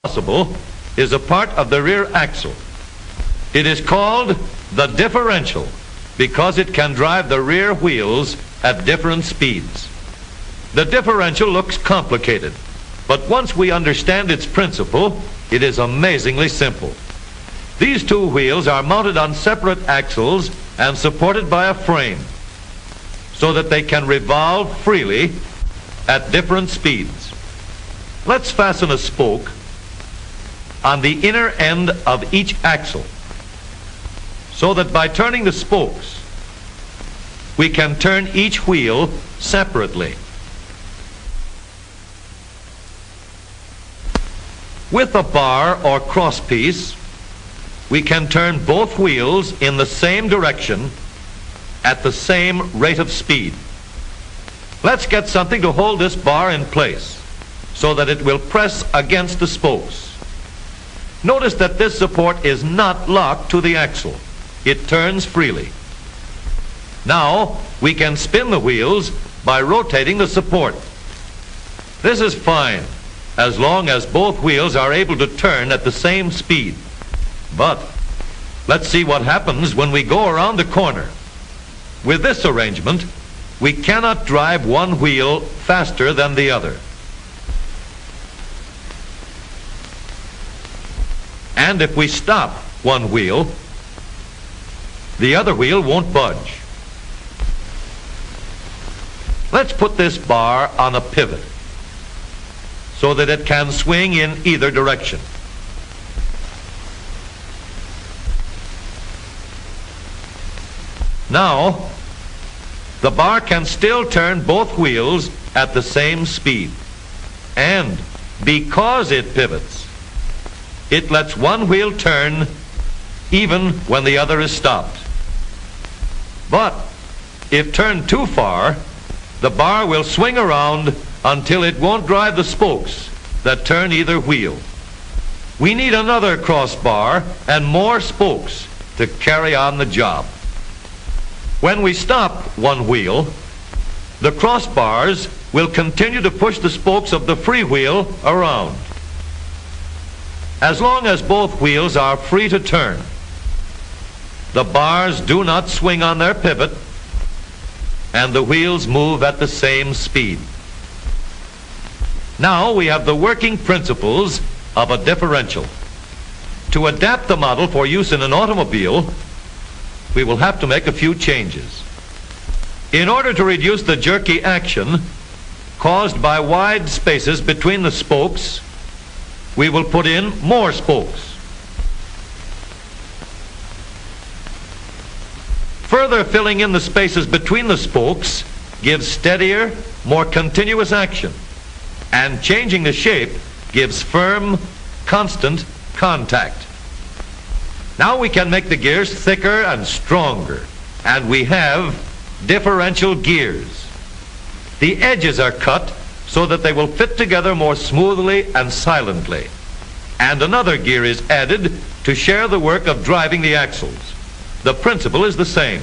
possible is a part of the rear axle. It is called the differential because it can drive the rear wheels at different speeds. The differential looks complicated, but once we understand its principle, it is amazingly simple. These two wheels are mounted on separate axles and supported by a frame so that they can revolve freely at different speeds. Let's fasten a spoke on the inner end of each axle so that by turning the spokes, we can turn each wheel separately. With a bar or crosspiece, we can turn both wheels in the same direction at the same rate of speed. Let's get something to hold this bar in place so that it will press against the spokes. Notice that this support is not locked to the axle. It turns freely. Now we can spin the wheels by rotating the support. This is fine as long as both wheels are able to turn at the same speed. But let's see what happens when we go around the corner. With this arrangement, we cannot drive one wheel faster than the other. And if we stop one wheel, the other wheel won't budge. Let's put this bar on a pivot so that it can swing in either direction. Now, the bar can still turn both wheels at the same speed. And because it pivots, it lets one wheel turn even when the other is stopped. But if turned too far, the bar will swing around until it won't drive the spokes that turn either wheel. We need another crossbar and more spokes to carry on the job. When we stop one wheel, the crossbars will continue to push the spokes of the free wheel around. As long as both wheels are free to turn, the bars do not swing on their pivot and the wheels move at the same speed. Now we have the working principles of a differential. To adapt the model for use in an automobile, we will have to make a few changes. In order to reduce the jerky action caused by wide spaces between the spokes, we will put in more spokes. Further filling in the spaces between the spokes gives steadier, more continuous action, and changing the shape gives firm, constant contact. Now we can make the gears thicker and stronger, and we have differential gears. The edges are cut so that they will fit together more smoothly and silently, and another gear is added to share the work of driving the axles. The principle is the same.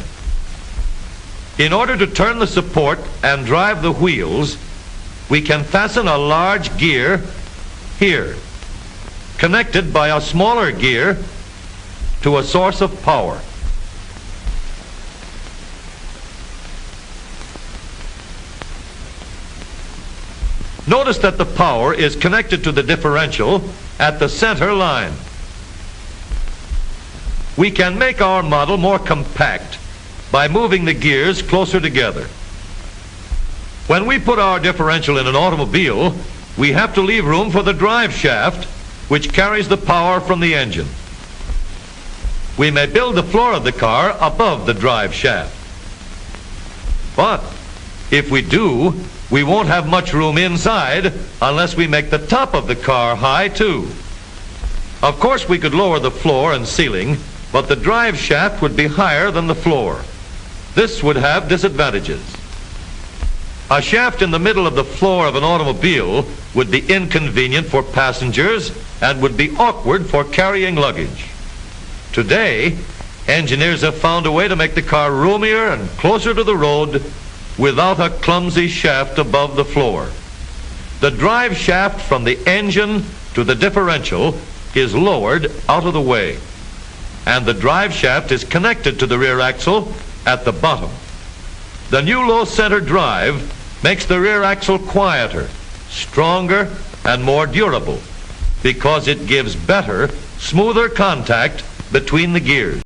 In order to turn the support and drive the wheels, we can fasten a large gear here, connected by a smaller gear to a source of power. Notice that the power is connected to the differential at the center line. We can make our model more compact by moving the gears closer together. When we put our differential in an automobile, we have to leave room for the drive shaft, which carries the power from the engine. We may build the floor of the car above the drive shaft. But if we do, we won't have much room inside unless we make the top of the car high too. Of course, we could lower the floor and ceiling, but the drive shaft would be higher than the floor. This would have disadvantages. A shaft in the middle of the floor of an automobile would be inconvenient for passengers and would be awkward for carrying luggage. Today, engineers have found a way to make the car roomier and closer to the road without a clumsy shaft above the floor. The drive shaft from the engine to the differential is lowered out of the way, and the drive shaft is connected to the rear axle at the bottom. The new low-center drive makes the rear axle quieter, stronger, and more durable because it gives better, smoother contact between the gears.